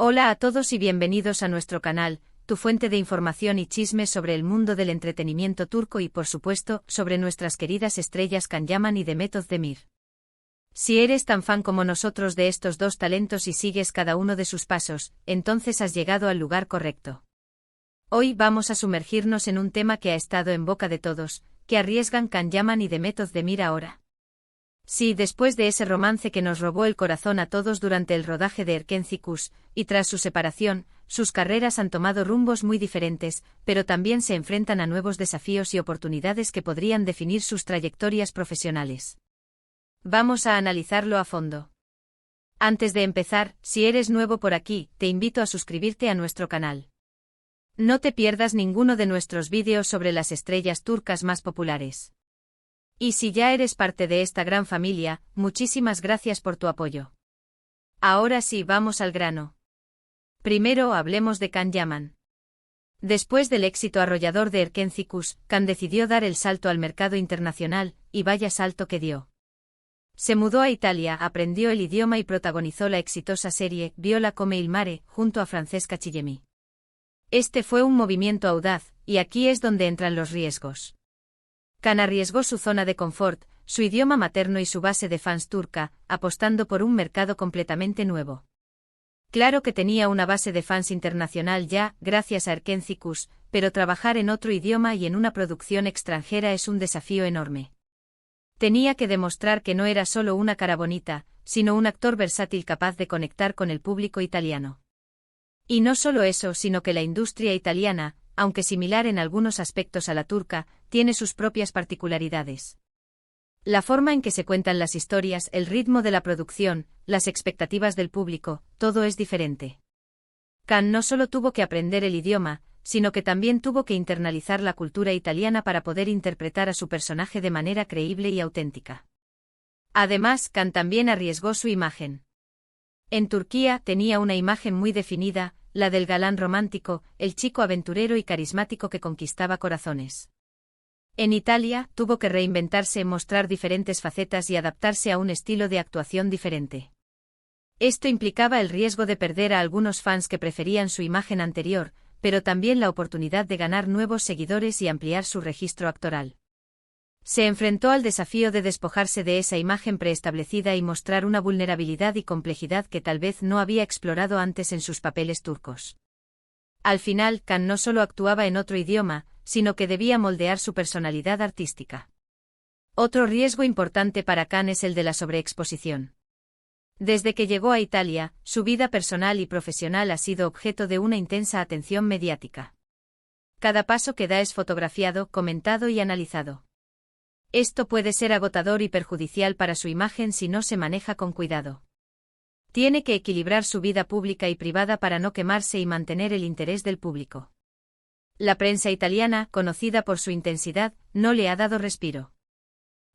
Hola a todos y bienvenidos a nuestro canal, tu fuente de información y chismes sobre el mundo del entretenimiento turco y por supuesto, sobre nuestras queridas estrellas Can Yaman y Demet Özdemir. Si eres tan fan como nosotros de estos dos talentos y sigues cada uno de sus pasos, entonces has llegado al lugar correcto. Hoy vamos a sumergirnos en un tema que ha estado en boca de todos, que arriesgan Can Yaman y Demet Özdemir ahora. Sí, después de ese romance que nos robó el corazón a todos durante el rodaje de Erkenci Kuş, y tras su separación, sus carreras han tomado rumbos muy diferentes, pero también se enfrentan a nuevos desafíos y oportunidades que podrían definir sus trayectorias profesionales. Vamos a analizarlo a fondo. Antes de empezar, si eres nuevo por aquí, te invito a suscribirte a nuestro canal. No te pierdas ninguno de nuestros vídeos sobre las estrellas turcas más populares. Y si ya eres parte de esta gran familia, muchísimas gracias por tu apoyo. Ahora sí, vamos al grano. Primero hablemos de Can Yaman. Después del éxito arrollador de Erkenci Kuş, Can decidió dar el salto al mercado internacional, y vaya salto que dio. Se mudó a Italia, aprendió el idioma y protagonizó la exitosa serie Viola come il mare, junto a Francesca Chillemi. Este fue un movimiento audaz, y aquí es donde entran los riesgos. Can arriesgó su zona de confort, su idioma materno y su base de fans turca, apostando por un mercado completamente nuevo. Claro que tenía una base de fans internacional ya, gracias a Erkenci Kuş, pero trabajar en otro idioma y en una producción extranjera es un desafío enorme. Tenía que demostrar que no era solo una cara bonita, sino un actor versátil capaz de conectar con el público italiano. Y no solo eso, sino que la industria italiana, aunque similar en algunos aspectos a la turca, tiene sus propias particularidades. La forma en que se cuentan las historias, el ritmo de la producción, las expectativas del público, todo es diferente. Can no solo tuvo que aprender el idioma, sino que también tuvo que internalizar la cultura italiana para poder interpretar a su personaje de manera creíble y auténtica. Además, Can también arriesgó su imagen. En Turquía tenía una imagen muy definida, la del galán romántico, el chico aventurero y carismático que conquistaba corazones. En Italia, tuvo que reinventarse, mostrar diferentes facetas y adaptarse a un estilo de actuación diferente. Esto implicaba el riesgo de perder a algunos fans que preferían su imagen anterior, pero también la oportunidad de ganar nuevos seguidores y ampliar su registro actoral. Se enfrentó al desafío de despojarse de esa imagen preestablecida y mostrar una vulnerabilidad y complejidad que tal vez no había explorado antes en sus papeles turcos. Al final, Can no solo actuaba en otro idioma, sino que debía moldear su personalidad artística. Otro riesgo importante para Can es el de la sobreexposición. Desde que llegó a Italia, su vida personal y profesional ha sido objeto de una intensa atención mediática. Cada paso que da es fotografiado, comentado y analizado. Esto puede ser agotador y perjudicial para su imagen si no se maneja con cuidado. Tiene que equilibrar su vida pública y privada para no quemarse y mantener el interés del público. La prensa italiana, conocida por su intensidad, no le ha dado respiro.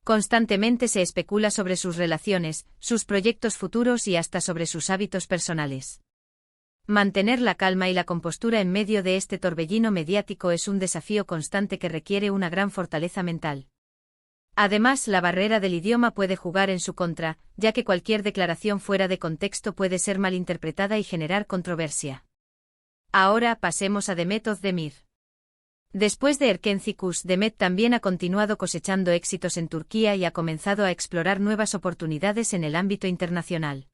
Constantemente se especula sobre sus relaciones, sus proyectos futuros y hasta sobre sus hábitos personales. Mantener la calma y la compostura en medio de este torbellino mediático es un desafío constante que requiere una gran fortaleza mental. Además, la barrera del idioma puede jugar en su contra, ya que cualquier declaración fuera de contexto puede ser malinterpretada y generar controversia. Ahora pasemos a Demet Özdemir. Después de Erkenci Kuş, Demet también ha continuado cosechando éxitos en Turquía y ha comenzado a explorar nuevas oportunidades en el ámbito internacional.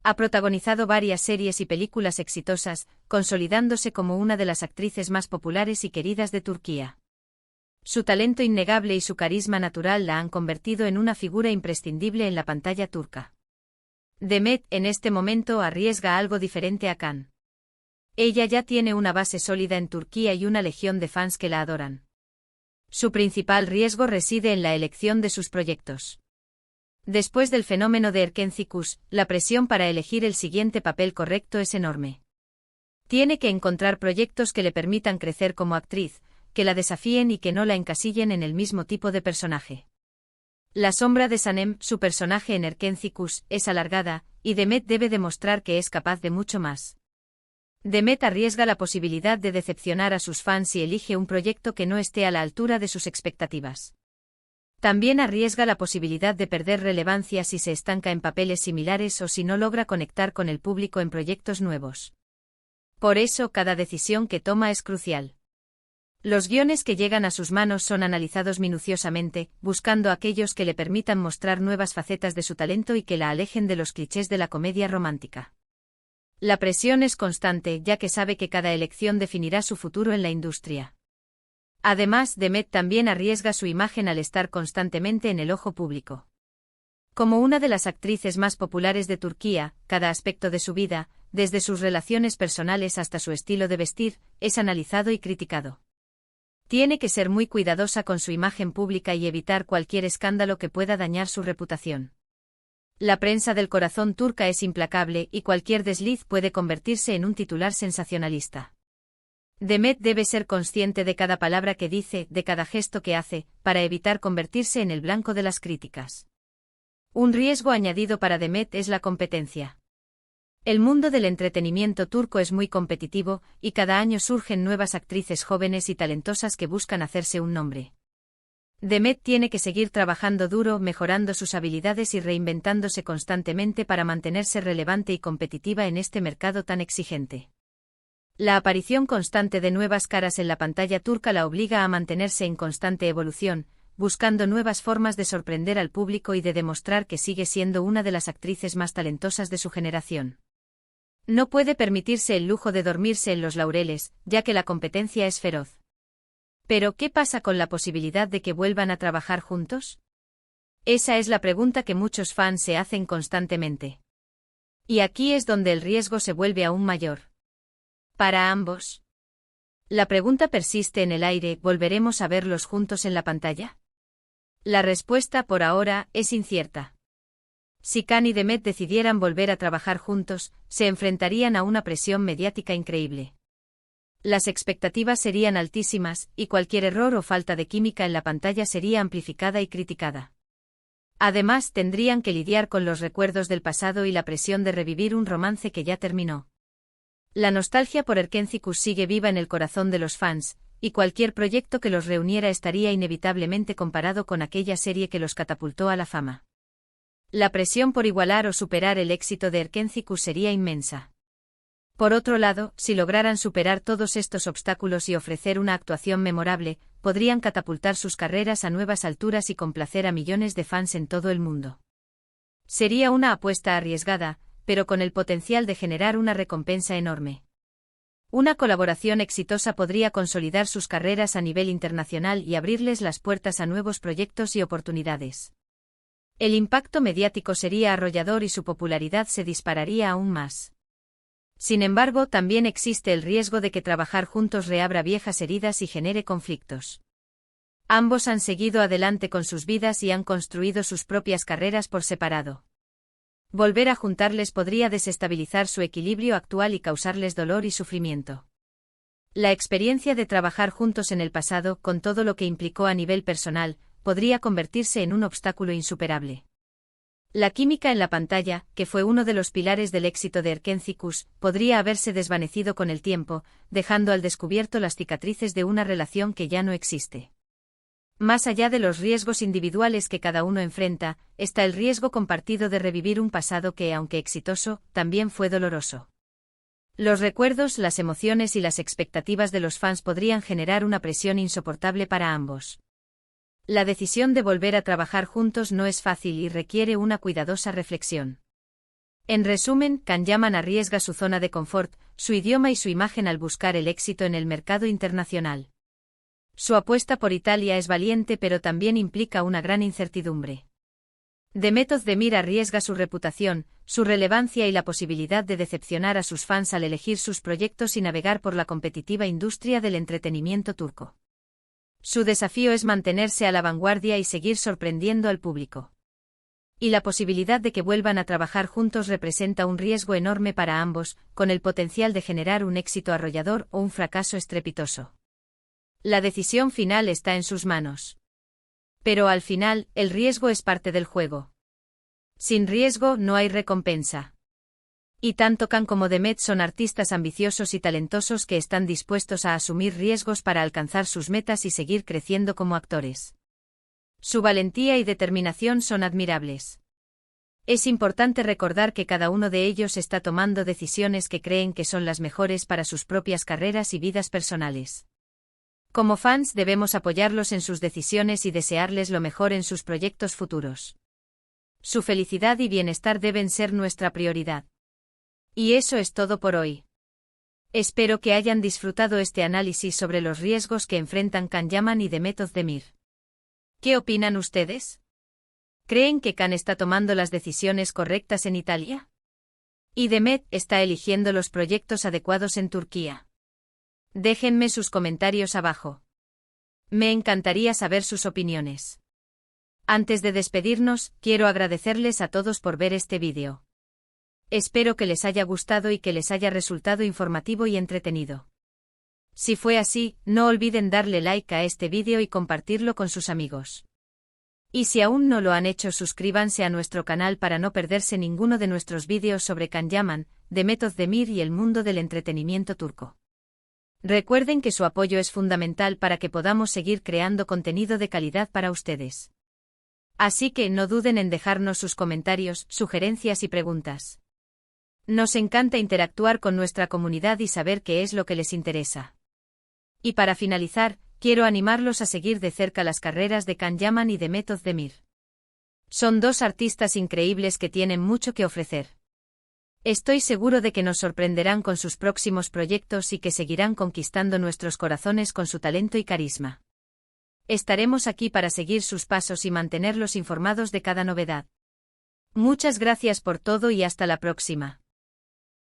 Ha protagonizado varias series y películas exitosas, consolidándose como una de las actrices más populares y queridas de Turquía. Su talento innegable y su carisma natural la han convertido en una figura imprescindible en la pantalla turca. Demet, en este momento, arriesga algo diferente a Can. Ella ya tiene una base sólida en Turquía y una legión de fans que la adoran. Su principal riesgo reside en la elección de sus proyectos. Después del fenómeno de Erkenci Kuş, la presión para elegir el siguiente papel correcto es enorme. Tiene que encontrar proyectos que le permitan crecer como actriz, que la desafíen y que no la encasillen en el mismo tipo de personaje. La sombra de Sanem, su personaje en Erkenci Kuş, es alargada, y Demet debe demostrar que es capaz de mucho más. Demet arriesga la posibilidad de decepcionar a sus fans y elige un proyecto que no esté a la altura de sus expectativas. También arriesga la posibilidad de perder relevancia si se estanca en papeles similares o si no logra conectar con el público en proyectos nuevos. Por eso, cada decisión que toma es crucial. Los guiones que llegan a sus manos son analizados minuciosamente, buscando aquellos que le permitan mostrar nuevas facetas de su talento y que la alejen de los clichés de la comedia romántica. La presión es constante, ya que sabe que cada elección definirá su futuro en la industria. Además, Demet también arriesga su imagen al estar constantemente en el ojo público. Como una de las actrices más populares de Turquía, cada aspecto de su vida, desde sus relaciones personales hasta su estilo de vestir, es analizado y criticado. Tiene que ser muy cuidadosa con su imagen pública y evitar cualquier escándalo que pueda dañar su reputación. La prensa del corazón turca es implacable y cualquier desliz puede convertirse en un titular sensacionalista. Demet debe ser consciente de cada palabra que dice, de cada gesto que hace, para evitar convertirse en el blanco de las críticas. Un riesgo añadido para Demet es la competencia. El mundo del entretenimiento turco es muy competitivo, y cada año surgen nuevas actrices jóvenes y talentosas que buscan hacerse un nombre. Demet tiene que seguir trabajando duro, mejorando sus habilidades y reinventándose constantemente para mantenerse relevante y competitiva en este mercado tan exigente. La aparición constante de nuevas caras en la pantalla turca la obliga a mantenerse en constante evolución, buscando nuevas formas de sorprender al público y de demostrar que sigue siendo una de las actrices más talentosas de su generación. No puede permitirse el lujo de dormirse en los laureles, ya que la competencia es feroz. Pero, ¿qué pasa con la posibilidad de que vuelvan a trabajar juntos? Esa es la pregunta que muchos fans se hacen constantemente. Y aquí es donde el riesgo se vuelve aún mayor. Para ambos. La pregunta persiste en el aire: ¿volveremos a verlos juntos en la pantalla? La respuesta por ahora es incierta. Si Can y Demet decidieran volver a trabajar juntos, se enfrentarían a una presión mediática increíble. Las expectativas serían altísimas, y cualquier error o falta de química en la pantalla sería amplificada y criticada. Además, tendrían que lidiar con los recuerdos del pasado y la presión de revivir un romance que ya terminó. La nostalgia por Erkencikus sigue viva en el corazón de los fans, y cualquier proyecto que los reuniera estaría inevitablemente comparado con aquella serie que los catapultó a la fama. La presión por igualar o superar el éxito de Erkencikus sería inmensa. Por otro lado, si lograran superar todos estos obstáculos y ofrecer una actuación memorable, podrían catapultar sus carreras a nuevas alturas y complacer a millones de fans en todo el mundo. Sería una apuesta arriesgada, pero con el potencial de generar una recompensa enorme. Una colaboración exitosa podría consolidar sus carreras a nivel internacional y abrirles las puertas a nuevos proyectos y oportunidades. El impacto mediático sería arrollador y su popularidad se dispararía aún más. Sin embargo, también existe el riesgo de que trabajar juntos reabra viejas heridas y genere conflictos. Ambos han seguido adelante con sus vidas y han construido sus propias carreras por separado. Volver a juntarles podría desestabilizar su equilibrio actual y causarles dolor y sufrimiento. La experiencia de trabajar juntos en el pasado, con todo lo que implicó a nivel personal, podría convertirse en un obstáculo insuperable. La química en la pantalla, que fue uno de los pilares del éxito de Erkencikus, podría haberse desvanecido con el tiempo, dejando al descubierto las cicatrices de una relación que ya no existe. Más allá de los riesgos individuales que cada uno enfrenta, está el riesgo compartido de revivir un pasado que, aunque exitoso, también fue doloroso. Los recuerdos, las emociones y las expectativas de los fans podrían generar una presión insoportable para ambos. La decisión de volver a trabajar juntos no es fácil y requiere una cuidadosa reflexión. En resumen, Can Yaman arriesga su zona de confort, su idioma y su imagen al buscar el éxito en el mercado internacional. Su apuesta por Italia es valiente, pero también implica una gran incertidumbre. Demet Özdemir arriesga su reputación, su relevancia y la posibilidad de decepcionar a sus fans al elegir sus proyectos y navegar por la competitiva industria del entretenimiento turco. Su desafío es mantenerse a la vanguardia y seguir sorprendiendo al público. Y la posibilidad de que vuelvan a trabajar juntos representa un riesgo enorme para ambos, con el potencial de generar un éxito arrollador o un fracaso estrepitoso. La decisión final está en sus manos. Pero al final, el riesgo es parte del juego. Sin riesgo no hay recompensa. Y tanto Can como Demet son artistas ambiciosos y talentosos que están dispuestos a asumir riesgos para alcanzar sus metas y seguir creciendo como actores. Su valentía y determinación son admirables. Es importante recordar que cada uno de ellos está tomando decisiones que creen que son las mejores para sus propias carreras y vidas personales. Como fans debemos apoyarlos en sus decisiones y desearles lo mejor en sus proyectos futuros. Su felicidad y bienestar deben ser nuestra prioridad. Y eso es todo por hoy. Espero que hayan disfrutado este análisis sobre los riesgos que enfrentan Can Yaman y Demet Özdemir. ¿Qué opinan ustedes? ¿Creen que Can está tomando las decisiones correctas en Italia? ¿Y Demet está eligiendo los proyectos adecuados en Turquía? Déjenme sus comentarios abajo. Me encantaría saber sus opiniones. Antes de despedirnos, quiero agradecerles a todos por ver este vídeo. Espero que les haya gustado y que les haya resultado informativo y entretenido. Si fue así, no olviden darle like a este vídeo y compartirlo con sus amigos. Y si aún no lo han hecho, suscríbanse a nuestro canal para no perderse ninguno de nuestros vídeos sobre Can Yaman, Demet Özdemir y el mundo del entretenimiento turco. Recuerden que su apoyo es fundamental para que podamos seguir creando contenido de calidad para ustedes. Así que no duden en dejarnos sus comentarios, sugerencias y preguntas. Nos encanta interactuar con nuestra comunidad y saber qué es lo que les interesa. Y para finalizar, quiero animarlos a seguir de cerca las carreras de Can Yaman y Demet Özdemir. Son dos artistas increíbles que tienen mucho que ofrecer. Estoy seguro de que nos sorprenderán con sus próximos proyectos y que seguirán conquistando nuestros corazones con su talento y carisma. Estaremos aquí para seguir sus pasos y mantenerlos informados de cada novedad. Muchas gracias por todo y hasta la próxima.